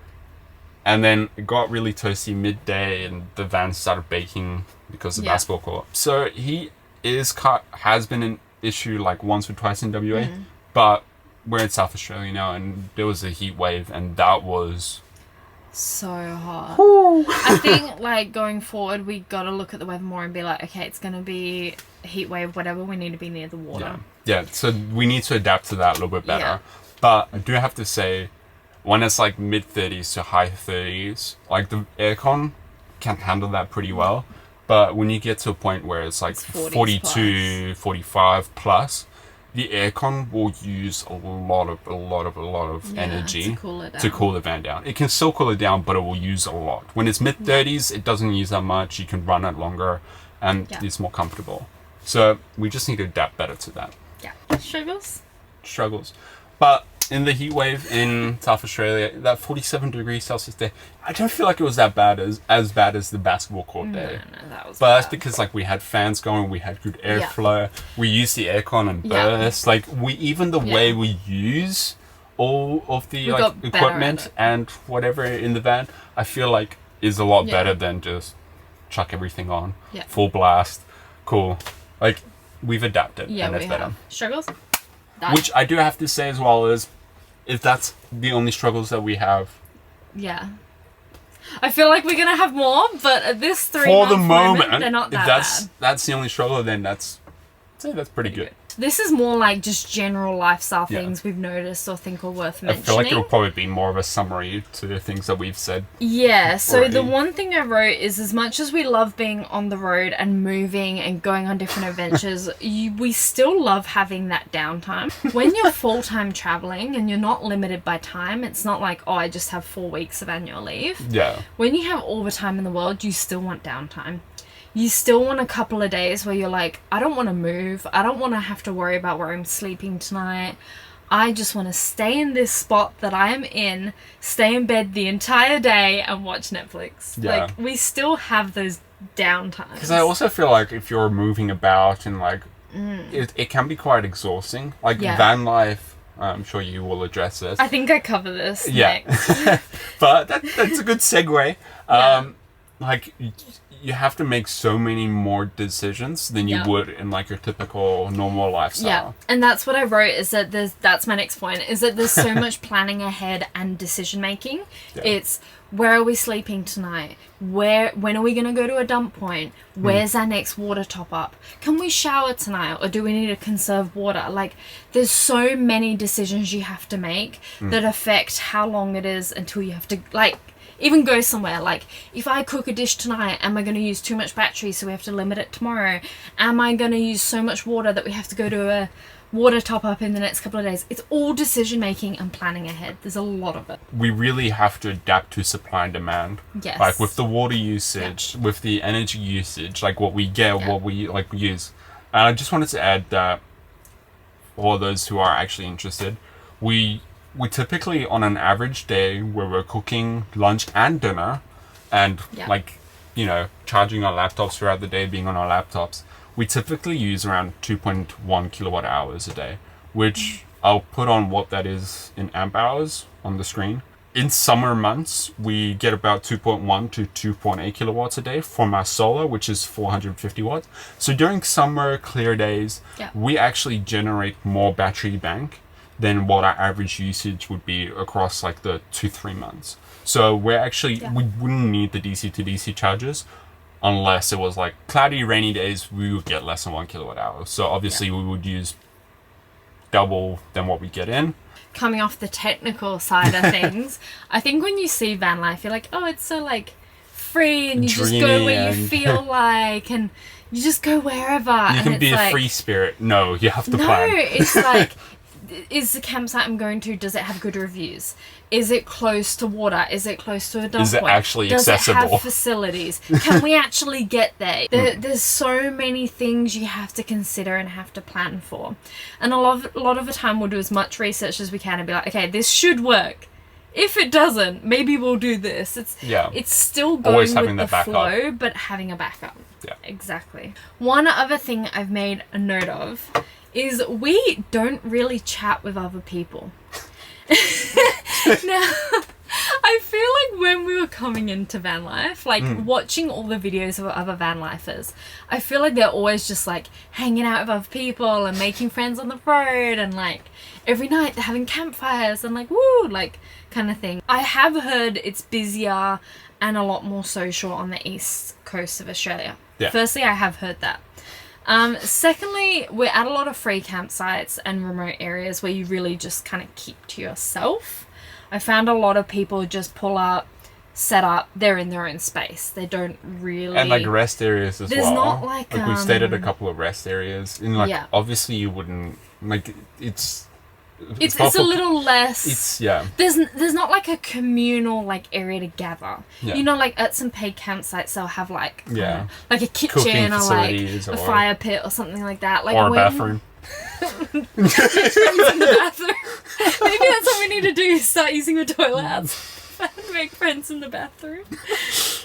And then it got really toasty midday, and the van started baking because of the basketball court. So heat has been an issue like once or twice in WA, but we're in South Australia now, and there was a heat wave, and that was So hot. I think like going forward, we got to look at the weather more and be like, okay, it's gonna be a heat wave, whatever. We need to be near the water. Yeah. So we need to adapt to that a little bit better. Yeah. But I do have to say, when it's like mid 30s to high 30s, like the aircon can handle that pretty well. But when you get to a point where it's like 42, 45 plus, the aircon will use a lot of energy to cool the van down. It can still cool it down, but it will use a lot. When it's mid 30s, it doesn't use that much. You can run it longer, and it's more comfortable. So we just need to adapt better to that. Yeah. Struggles. But in the heat wave in South Australia, that 47 degrees Celsius day, I don't feel like it was that bad as bad as the basketball court day. No, that was But bad. that's because like we had fans going, we had good airflow, we used the aircon and burst. Like the way we use all of the like equipment and whatever in the van, I feel like is a lot better than just chuck everything on, full blast, cool. Like we've adapted and it's better. Struggles? Which I do have to say as well is, if that's the only struggles that we have. Yeah. I feel like we're gonna have more, but at this 3 for the moment, moment, they're not that if bad. that's the only struggle, then I'd say that's pretty good. This is more like just general lifestyle things we've noticed or think are worth I mentioning. feel like it'll probably be more of a summary to the things that we've said. Yeah, so already. the one thing I wrote is, as much as we love being on the road and moving and going on different adventures, we still love having that downtime. When you're full-time traveling and you're not limited by time, it's not like, oh, I just have 4 weeks of annual leave. Yeah. When you have all the time in the world, you still want downtime. You still want a couple of days where you're like, I don't want to move. I don't want to have to worry about where I'm sleeping tonight. I just want to stay in this spot that I am in, stay in bed the entire day and watch Netflix. Yeah. Like, we still have those downtimes. Because I also feel like if you're moving about and like, it can be quite exhausting. Like van life, I'm sure you will address this. I think I cover this next. But that's a good segue. Like, you have to make so many more decisions than you would in like your typical normal lifestyle. Yeah, and that's what I wrote, is that that's my next point, is that there's so much planning ahead and decision making. It's, where are we sleeping tonight? When are we going to go to a dump point? Where's our next water top up? Can we shower tonight, or do we need to conserve water? Like, there's so many decisions you have to make that affect how long it is until you have to, like, even go somewhere. Like, if I cook a dish tonight, am I going to use too much battery, so we have to limit it tomorrow? Am I going to use so much water that we have to go to a water top up in the next couple of days? It's all decision making and planning ahead. There's a lot of it. We really have to adapt to supply and demand. Yes. Like with the water usage, with the energy usage, like what we get, what we like use. And I just wanted to add that for those who are actually interested, we typically, on an average day where we're cooking lunch and dinner and like, you know, charging our laptops throughout the day, being on our laptops, we typically use around 2.1 kilowatt hours a day, which I'll put on what that is in amp hours on the screen. In summer months, we get about 2.1 to 2.8 kilowatts a day from our solar, which is 450 watts. So during summer clear days, we actually generate more battery bank than what our average usage would be across like the 2-3 months. So we're actually, we wouldn't need the DC to DC charges unless it was like cloudy, rainy days, we would get less than 1 kilowatt hour. So obviously we would use double than what we get in. Coming off the technical side of things, I think when you see van life, you're like, oh, it's so like free and you just go where you feel like and you just go wherever. You can be a free spirit. No, you have to plan. No, it's like, is the campsite I'm going to, does it have good reviews? Is it close to water? Is it close to a dump point? Is it actually accessible? Does it have facilities? Can we actually get there? There's so many things you have to consider and have to plan for. And a lot of the time we'll do as much research as we can and be like, okay, this should work. If it doesn't, maybe we'll do this. It's still going with the flow, but having a backup. Yeah. Exactly. One other thing I've made a note of is we don't really chat with other people. Now, I feel like when we were coming into van life, like watching all the videos of other van lifers, I feel like they're always just like hanging out with other people and making friends on the road, and like every night they're having campfires and like woo, like kind of thing. I have heard it's busier and a lot more social on the east coast of Australia. Yeah. Firstly, I have heard that. Secondly, we're at a lot of free campsites and remote areas where you really just kind of keep to yourself. I found a lot of people just pull up, set up, they're in their own space. They don't really... And like rest areas as well. There's not like... we've stayed at a couple of rest areas. And like, obviously you wouldn't... Like, it's a little less... There's not like a communal like area to gather. Yeah. You know, like at some paid campsites they'll have like like a kitchen or like a fire pit or something like that. Like, or a bathroom. in the bathroom. Maybe that's what we need to do. Start using the toilet outside and make friends in the bathroom.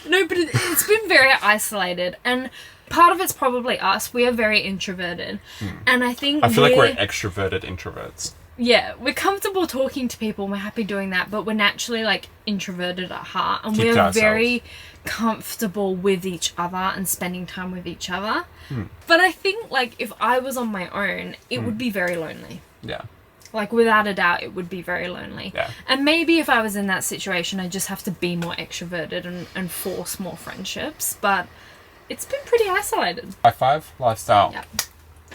No, but it's been very isolated, and part of it's probably us. We are very introverted, and I think I feel like we're extroverted introverts. Yeah, we're comfortable talking to people and we're happy doing that, but we're naturally like introverted at heart, and we're very comfortable with each other and spending time with each other. But I think like if I was on my own, it would be very lonely. Yeah. Like without a doubt, it would be very lonely. Yeah. And maybe if I was in that situation, I just have to be more extroverted and force more friendships, but it's been pretty isolated. High five, lifestyle. Yeah.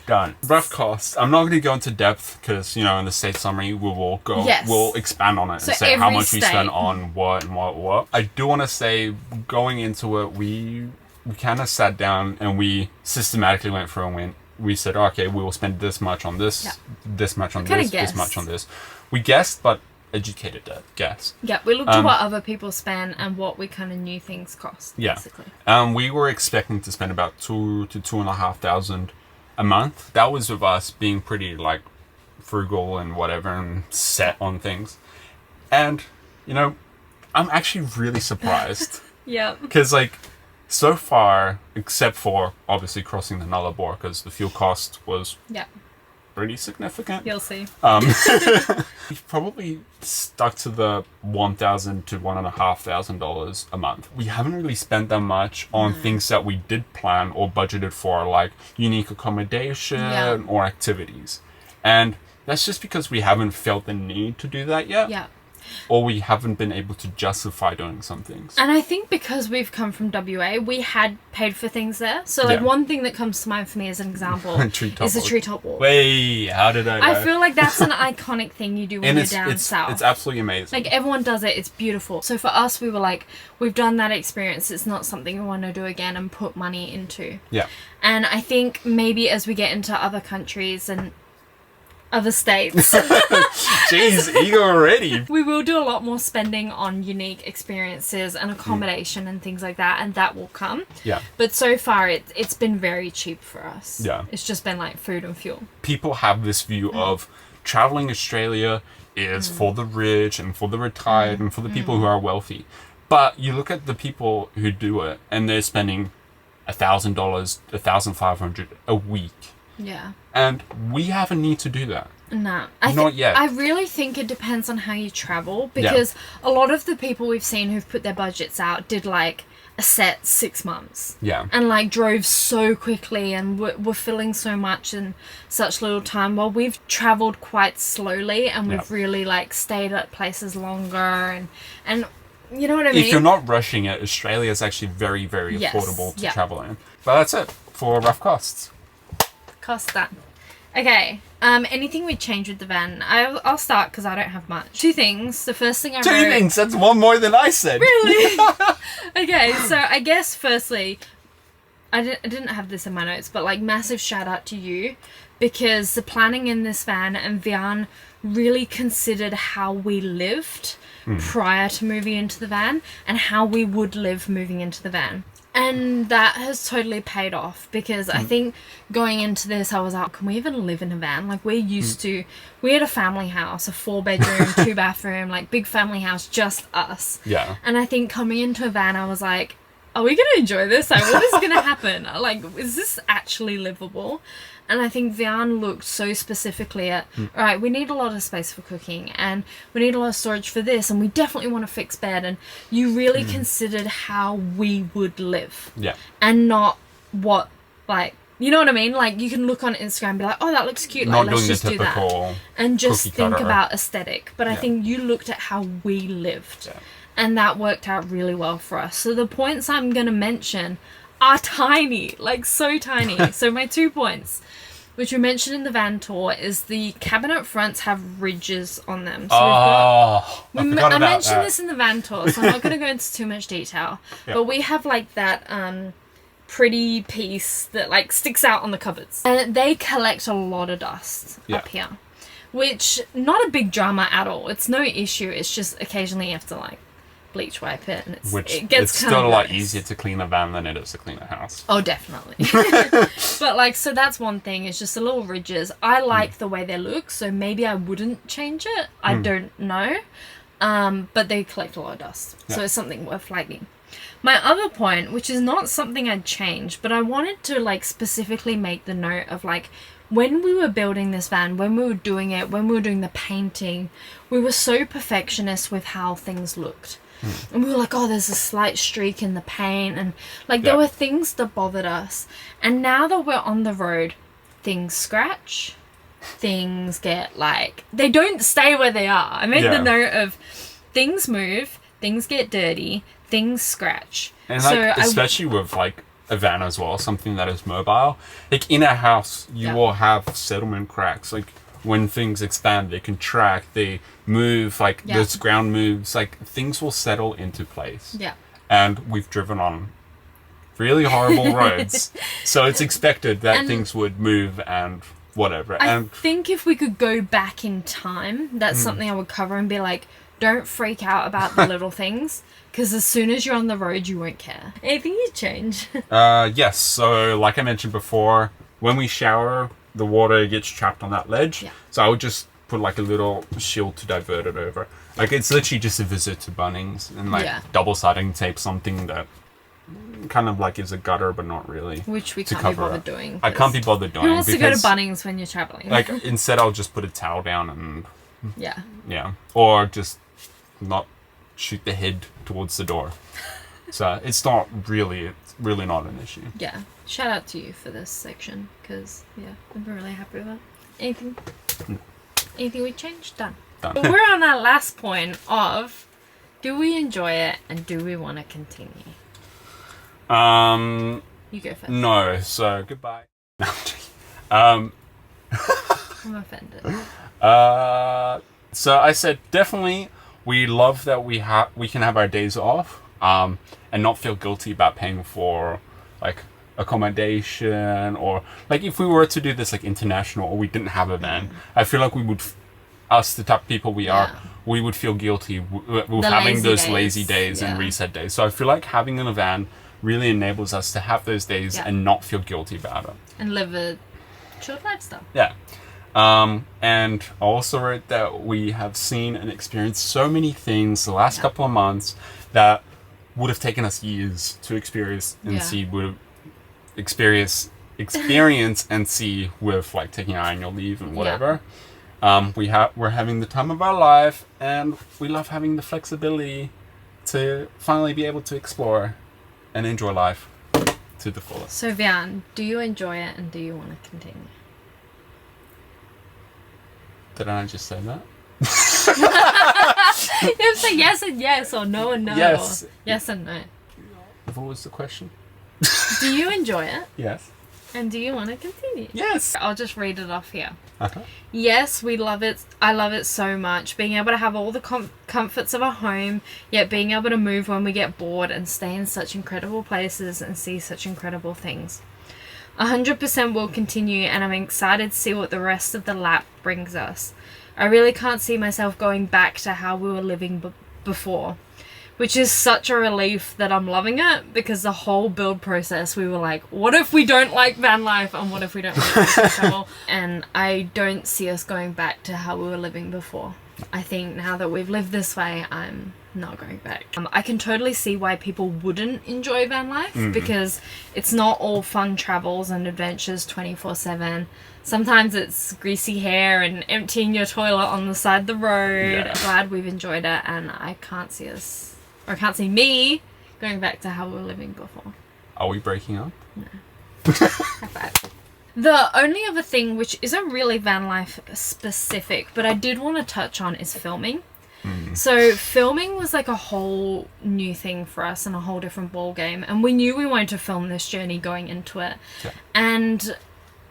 Done. Rough cost. I'm not going to go into depth because, you know, in the state summary we will go, we'll expand on it and say how much we spend on what and what. I do want to say, going into it, we kind of sat down and we systematically went through and we said, okay, we will spend this much on this, this much on this much on this. We guessed, but educated guess. Yeah, we looked at what other people spend and what we kind of knew things cost, basically. We were expecting to spend about $2,000 to $2,500 a month. That was with us being pretty like frugal and whatever and set on things. And, you know, I'm actually really surprised. Yeah. Because like so far, except for obviously crossing the Nullarbor because the fuel cost was pretty significant. You'll see. We've probably stuck to the $1,000 to $1,500 a month. We haven't really spent that much on things that we did plan or budgeted for, like unique accommodation or activities. And that's just because we haven't felt the need to do that yet. Yeah. Or we haven't been able to justify doing some things. And I think because we've come from WA, we had paid for things there. So, like, one thing that comes to mind for me as an example is the treetop walk. Wait, how did I know? I feel like that's an iconic thing you do when you're down south. It's absolutely amazing. Like, everyone does it. It's beautiful. So, for us, we were like, we've done that experience. It's not something we want to do again and put money into. Yeah. And I think maybe as we get into other countries and other states. Jeez, ego already. We will do a lot more spending on unique experiences and accommodation and things like that, and that will come. Yeah. But so far, it's been very cheap for us. Yeah. It's just been like food and fuel. People have this view of traveling Australia is for the rich and for the retired and for the people who are wealthy. But you look at the people who do it, and they're spending $1,000, $1,500 a week. Yeah. And we have a need to do that. No. Not yet. I really think it depends on how you travel, because a lot of the people we've seen who've put their budgets out did like a set 6 months. Yeah. And like drove so quickly and were filling so much in such little time, while we've traveled quite slowly and we've really like stayed at places longer and you know what I mean? If you're not rushing it, Australia is actually very, very affordable to travel in. But that's it for rough costs. Cost done. Okay. Anything we change with the van? I'll start because I don't have much. 2 things. The first thing I wrote... 2 things? That's one more than I said. Really? Okay, so I guess firstly, I didn't have this in my notes, but like massive shout out to you, because the planning in this van and Vian really considered how we lived prior to moving into the van and how we would live moving into the van. And that has totally paid off, because I think going into this, I was like, can we even live in a van? Like, we're used to, we had a family house, a 4-bedroom, 2-bathroom, like big family house, just us. Yeah. And I think coming into a van, I was like, are we going to enjoy this? Like, what is going to happen? Like, is this actually livable? And I think Vian looked so specifically at, all right, we need a lot of space for cooking and we need a lot of storage for this, and we definitely want a fixed bed. And you really considered how we would live. Yeah. And not what, like, you know what I mean? Like, you can look on Instagram and be like, oh, that looks cute. Like, let's just do that. And just think about aesthetic. But I think you looked at how we lived. Yeah. And that worked out really well for us. So the points I'm going to mention are tiny, like so tiny. So my 2 points, which we mentioned in the van tour, is the cabinet fronts have ridges on them. So I mentioned this in the van tour, so I'm not going to go into too much detail. Yep. But we have like that pretty piece that like sticks out on the cupboards, and they collect a lot of dust up here, which not a big drama at all. It's no issue. It's just occasionally you have to like bleach wipe it, and it gets it's still a lot easier to clean a van than it is to clean a house. Oh, definitely. But like, so that's one thing. It's just the little ridges. I like the way they look, so maybe I wouldn't change it. I don't know. But they collect a lot of dust, so it's something worth flagging. My other point, which is not something I'd change, but I wanted to like specifically make the note of like, when we were building this van, when we were doing it, when we were doing the painting, we were so perfectionist with how things looked. And we were like, oh, there's a slight streak in the paint. And like, there were things that bothered us. And now that we're on the road, things scratch. Things get like, they don't stay where they are. I made the note of things move, things get dirty, things scratch. And like, especially with like a van as well, something that is mobile. Like in a house, you will have settlement cracks. Like when things expand, they contract, they move, like this ground moves, like things will settle into place. Yeah. And we've driven on really horrible roads, so it's expected that things would move and whatever. I think if we could go back in time, that's something I would cover and be like, don't freak out about the little things, because as soon as you're on the road, you won't care. Anything you change? Yes. So like I mentioned before, when we shower, the water gets trapped on that ledge. Yeah. So I would just put like a little shield to divert it over. Like it's literally just a visit to Bunnings and like double-siding tape something that kind of like is a gutter but not really. Which we can't be bothered doing. I can't be bothered doing. Who wants to go to Bunnings when you're traveling? Like instead I'll just put a towel down and yeah. Or just not shoot the head towards the door. So it's really not an issue. Yeah. Shout out to you for this section, because I've been really happy with it. Anything we changed? Done. But we're on our last point of, do we enjoy it and do we want to continue? You go first. No, so goodbye. I'm offended. So I said definitely we love that we can have our days off and not feel guilty about paying for like accommodation, or like if we were to do this like international or we didn't have a van, I feel like we would, us the type of people we are, we would feel guilty with having those lazy days and reset days. So I feel like having a van really enables us to have those days and not feel guilty about it. And live a chilled lifestyle. Yeah. And I also wrote that we have seen and experienced so many things the last couple of months that would have taken us years to experience and see, would have experience and see with like taking our annual leave and whatever. We're having the time of our life, and we love having the flexibility to finally be able to explore and enjoy life to the fullest. So, Vian, do you enjoy it and do you want to continue? Did I just say that? You have to say yes and yes, or no and no. Yes. Or yes and no. What was the question? Do you enjoy it? Yes. And do you want to continue? Yes. I'll just read it off here. Uh-huh. Yes, we love it. I love it so much. Being able to have all the comforts of a home, yet being able to move when we get bored and stay in such incredible places and see such incredible things. 100% will continue, and I'm excited to see what the rest of the lap brings us. I really can't see myself going back to how we were living before, which is such a relief that I'm loving it, because the whole build process we were like, what if we don't like van life and what if we don't like travel? And I don't see us going back to how we were living before. I think now that we've lived this way, I'm not going back. I can totally see why people wouldn't enjoy van life, because it's not all fun travels and adventures 24/7. Sometimes it's greasy hair and emptying your toilet on the side of the road. Yeah. Glad we've enjoyed it, and I can't see me going back to how we were living before. Are we breaking up? No. High five. The only other thing, which isn't really van life specific, but I did want to touch on, is filming. So filming was like a whole new thing for us and a whole different ball game, and we knew we wanted to film this journey going into it. Yeah. And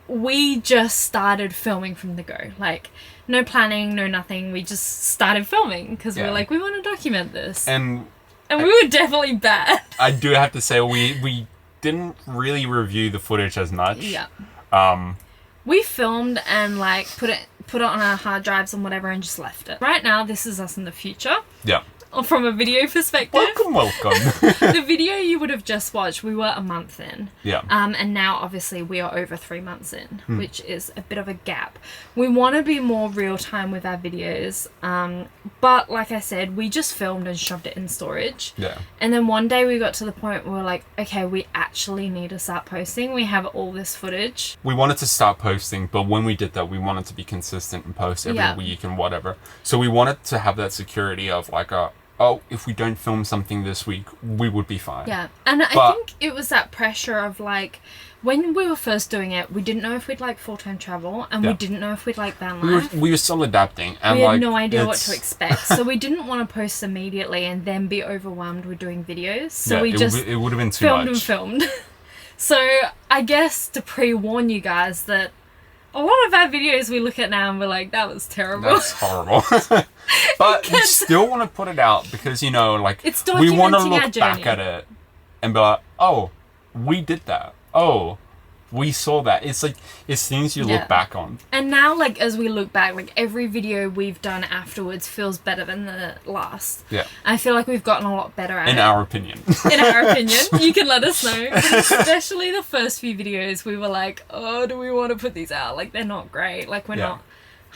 we just started filming from the go. Like, no planning, no nothing. We just started filming because we were like, we want to document this. And we were definitely bad. I do have to say, we didn't really review the footage as much. Yeah. Um, We filmed and like put it on our hard drives and whatever and just left it. Right now, this is us in the future. yeah. From a video perspective. Welcome. The video you would have just watched, we were a month in. Yeah. And now obviously we are over 3 months in, which is a bit of a gap. We want to be more real time with our videos. But like I said, we just filmed and shoved it in storage. Yeah. And then one day we got to the point where we're like, okay, we actually need to start posting. We have all this footage. We wanted to start posting, but when we did that, we wanted to be consistent and post every week and whatever. So we wanted to have that security of like if we don't film something this week, we would be fine. Yeah. And I think it was that pressure of like, when we were first doing it, we didn't know if we'd like full-time travel, and we didn't know if we'd like van life. We were still adapting. And we had no idea what to expect. So we didn't want to post immediately and then be overwhelmed with doing videos. So we just it would have been too much. filmed. So I guess to pre-warn you guys that a lot of our videos we look at now and we're like, that was terrible. That's horrible. But we still want to put it out because, like, it's we want to documenting our look back journey. at it and be like, oh, we did that. Oh, we saw that. It's like, it's things you look back on. And now, like, as we look back, like, every video we've done afterwards feels better than the last. Yeah. I feel like we've gotten a lot better at it. In our opinion. In our opinion. You can let us know. But especially the first few videos, we were like, oh, do we want to put these out? Like, they're not great. Like, we're not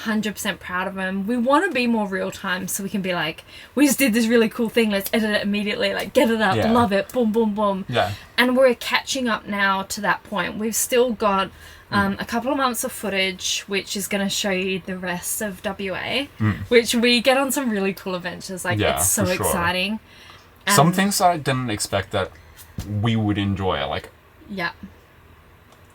100% proud of them. We want to be more real time so we can be like, we just did this really cool thing, let's edit it immediately, like get it up, love it, boom boom boom. Yeah. And we're catching up now to that point. We've still got a couple of months of footage which is going to show you the rest of WA, which we get on some really cool adventures. Like, it's so exciting. Some things that I didn't expect that we would enjoy, like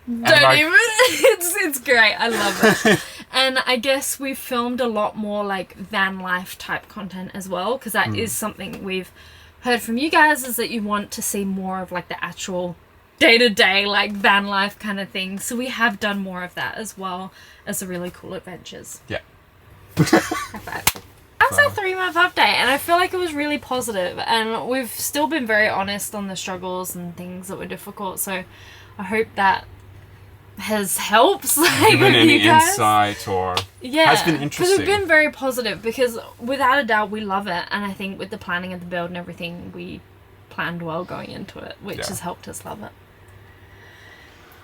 it's great. I love it. And I guess we've filmed a lot more like van life type content as well, because that is something we've heard from you guys, is that you want to see more of like the actual day-to-day like van life kind of thing. So we have done more of that as well as the really cool adventures. Yeah. High five. That's our 3-month update, and I feel like it was really positive, and we've still been very honest on the struggles and things that were difficult. So I hope that has helped, like, given with any you guys. insight or has been interesting. Because we've been very positive, because without a doubt we love it, and I think with the planning of the build and everything, we planned well going into it, which has helped us love it.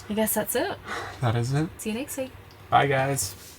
I guess that's it. That is it. See you next week. Bye guys.